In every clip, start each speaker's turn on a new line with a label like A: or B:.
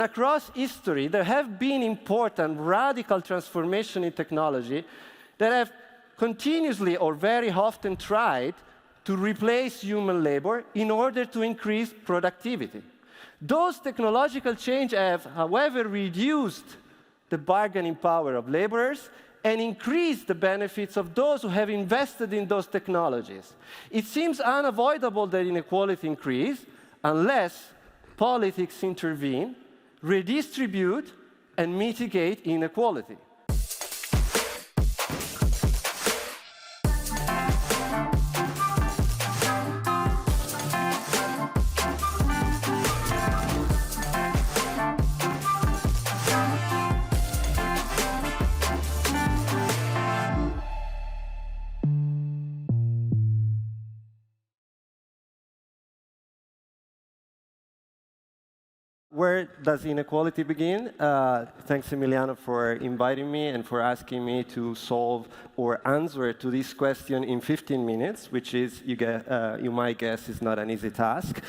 A: Across history, there have been important radical transformations in technology that have continuously or very often tried to replace human labor in order to increase productivity. Those technological changes have, however, reduced the bargaining power of laborers and increased the benefits of those who have invested in those technologies. It seems unavoidable that inequality increase unless politics intervene, redistribute, and mitigate inequality. Where does inequality begin? Thanks, Emiliano, for inviting me and for asking me to solve or answer to this question in 15 minutes, which is, you might guess, is not an easy task.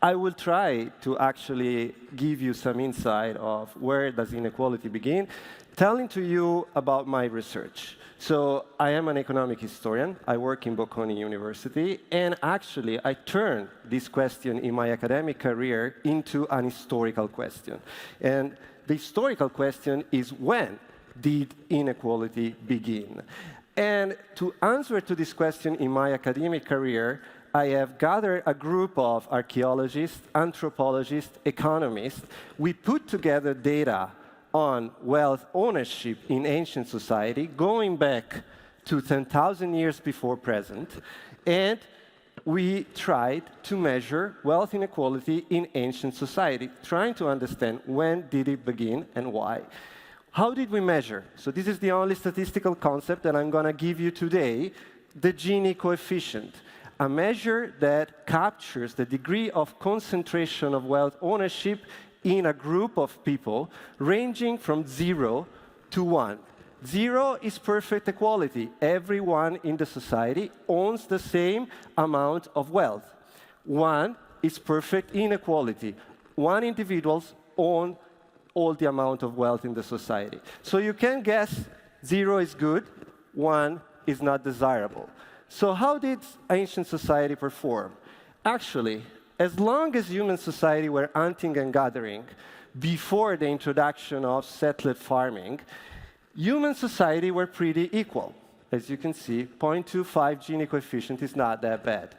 A: I will try to actually give you some insight of where does inequality begin, telling to you about my research. So I am an economic historian. I work in Bocconi University, and actually I turned this question in my academic career into an historical question. And the historical question is, when did inequality begin? And to answer to this question in my academic career, I have gathered a group of archaeologists, anthropologists, economists. We put together data on wealth ownership in ancient society, going back to 10,000 years before present, and we tried to measure wealth inequality in ancient society, trying to understand when did it begin and why. How did we measure? So this is the only statistical concept that I'm going to give you today, the Gini coefficient, a measure that captures the degree of concentration of wealth ownership in a group of people ranging from 0 to 1. 0 is perfect equality. Everyone in the society owns the same amount of wealth. 1 is perfect inequality. One individual owns all the amount of wealth in the society. So you can guess 0 is good, 1 is not desirable. So how did ancient society perform? Actually, as long as human society were hunting and gathering before the introduction of settled farming, human society were pretty equal. As you can see, 0.25 Gini coefficient is not that bad.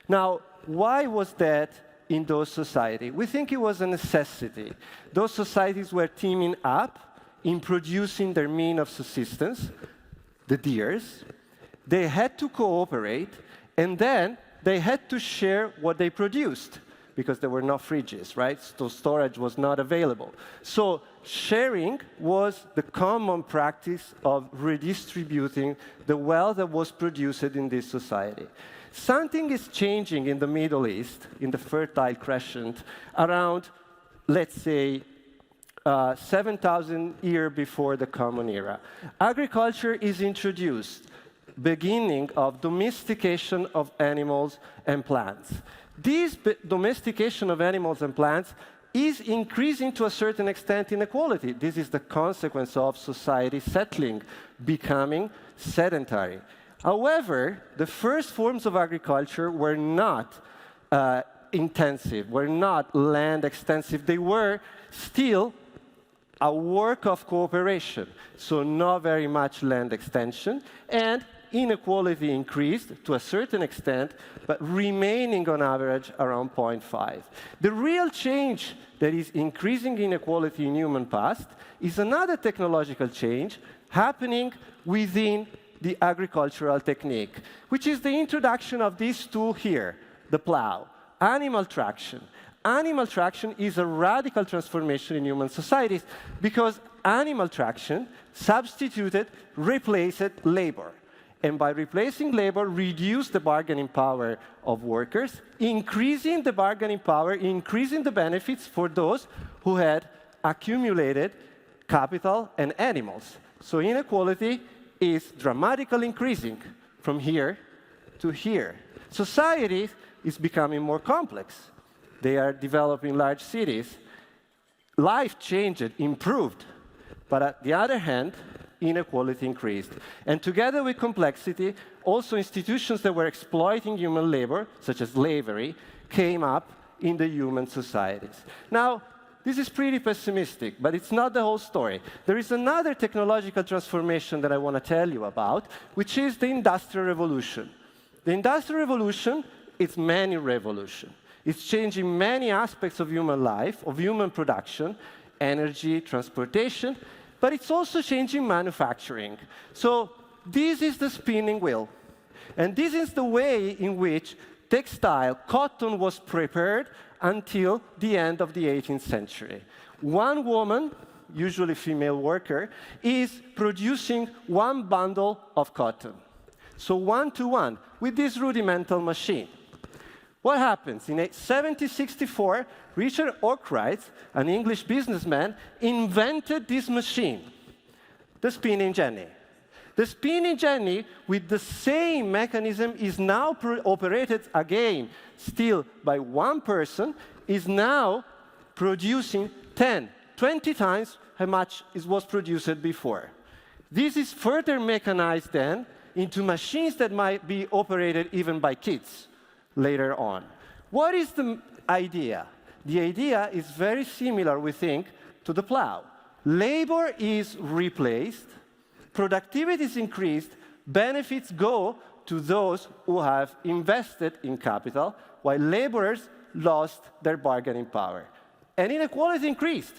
A: Now, why was that in those societies? We think it was a necessity. Those societies were teaming up in producing their means of subsistence, the deers. They had to cooperate, and then they had to share what they produced, because there were no fridges, right? So storage was not available. So sharing was the common practice of redistributing the wealth that was produced in this society. Something is changing in the Middle East, in the Fertile Crescent, around, let's say, 7,000 years before the Common Era. Agriculture is introduced, beginning of domestication of animals and plants. This domestication of animals and plants is increasing to a certain extent inequality. This is the consequence of society settling, becoming sedentary. However, the first forms of agriculture were not intensive, were not land extensive. They were still a work of cooperation, so not very much land extension, and inequality increased to a certain extent, but remaining on average around 0.5. The real change that is increasing inequality in human past is another technological change happening within the agricultural technique, which is the introduction of this tool here, the plow, animal traction. Animal traction is a radical transformation in human societies because animal traction substituted, replaced labor. And by replacing labor, reduce the bargaining power of workers, increasing the bargaining power, increasing the benefits for those who had accumulated capital and animals. So inequality is dramatically increasing from here to here. Society is becoming more complex. They are developing large cities. life changed, improved. But on the other hand, inequality increased. And together with complexity, also institutions that were exploiting human labor, such as slavery, came up in the human societies. Now, this is pretty pessimistic, but it's not the whole story. There is another technological transformation that I want to tell you about, which is the Industrial Revolution. The Industrial Revolution is many revolution. It's changing many aspects of human life, of human production, energy, transportation, but it's also changing manufacturing. So this is the spinning wheel. And this is the way in which textile, cotton was prepared until the end of the 18th century. One woman, usually female worker, is producing one bundle of cotton. So 1-to-1 with this rudimental machine. What happens? In 1764, Richard Arkwright, an English businessman, invented this machine, the spinning jenny. The spinning jenny, with the same mechanism, is now operated again, still by one person, is now producing 10, 20 times how much it was produced before. This is further mechanized then into machines that might be operated even by kids later on. What is the idea? The idea is very similar, we think, to the plow. Labor is replaced, productivity is increased, benefits go to those who have invested in capital, while laborers lost their bargaining power. And inequality increased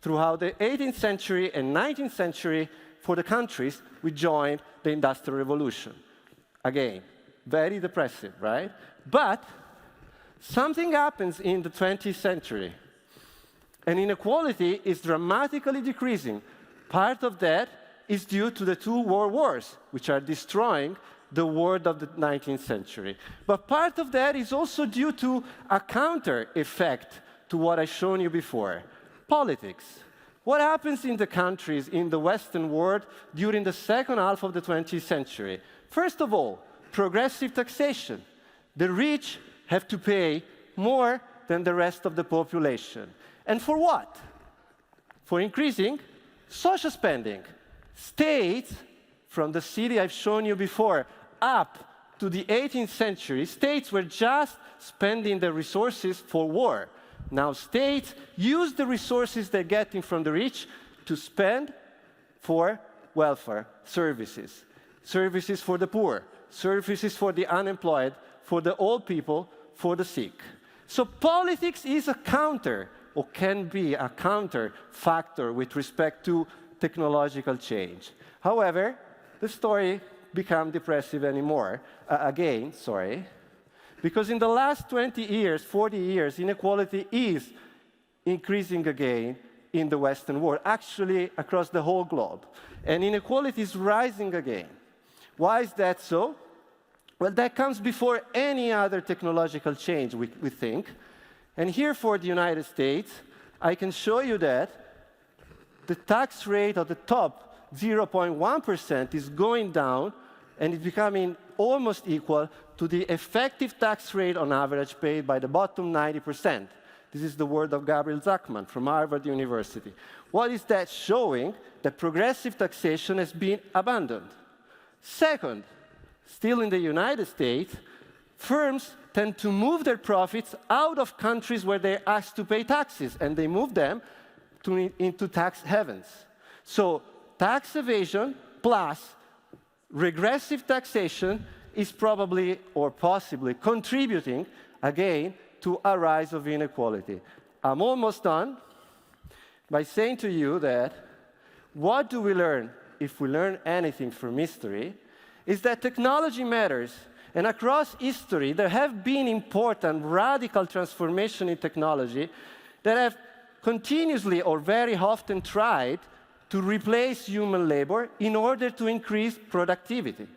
A: throughout the 18th century and 19th century for the countries which joined the Industrial Revolution. Again, very depressive, right? But something happens in the 20th century, and inequality is dramatically decreasing. Part of that is due to the two world wars, which are destroying the world of the 19th century. But part of that is also due to a counter effect to what I've shown you before, politics. What happens in the countries in the Western world during the second half of the 20th century? First of all, progressive taxation. The rich have to pay more than the rest of the population. And for what? For increasing social spending. States, from the city I've shown you before, up to the 18th century, states were just spending the resources for war. Now states use the resources they're getting from the rich to spend for welfare services. Services for the poor, services for the unemployed, for the old people, for the sick. So politics is a counter, or can be a counter factor with respect to technological change. However, the story became depressive anymore. Because in the last 20 years, 40 years, inequality is increasing again in the Western world, actually across the whole globe. And inequality is rising again. Why is that so? Well, that comes before any other technological change, we think. And here for the United States, I can show you that the tax rate of the top 0.1% is going down, and it's becoming almost equal to the effective tax rate on average paid by the bottom 90%. This is the word of Gabriel Zuckman from Harvard University. What is that showing? That progressive taxation has been abandoned. Second, still in the United States, firms tend to move their profits out of countries where they're asked to pay taxes, and they move them into tax havens. So tax evasion plus regressive taxation is probably or possibly contributing, again, to a rise of inequality. I'm almost done by saying to you that what do we learn, if we learn anything from history, is that technology matters. And across history, there have been important radical transformation in technology that have continuously or very often tried to replace human labor in order to increase productivity.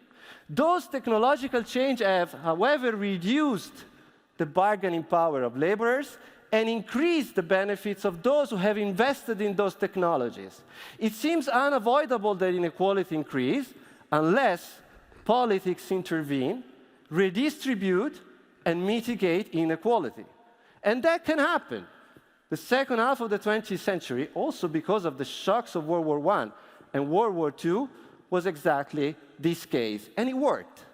A: Those technological changes have, however, reduced the bargaining power of laborers and increased the benefits of those who have invested in those technologies. It seems unavoidable that inequality increase unless politics intervene, redistribute, and mitigate inequality. And that can happen. The second half of the 20th century, also because of the shocks of World War I and World War II, was exactly this case, and it worked.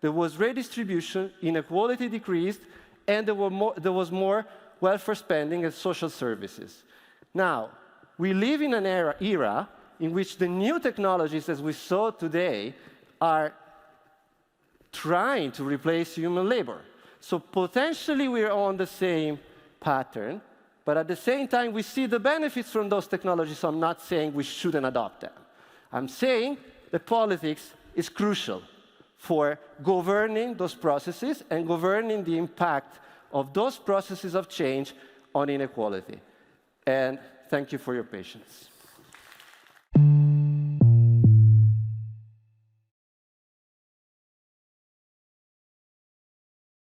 A: There was redistribution, inequality decreased, and there was more welfare spending and social services. Now, we live in an era in which the new technologies, as we saw today, are trying to replace human labor. So potentially we're on the same pattern, but at the same time we see the benefits from those technologies, so I'm not saying we shouldn't adopt them. I'm saying that politics is crucial for governing those processes and governing the impact of those processes of change on inequality. And thank you for your patience.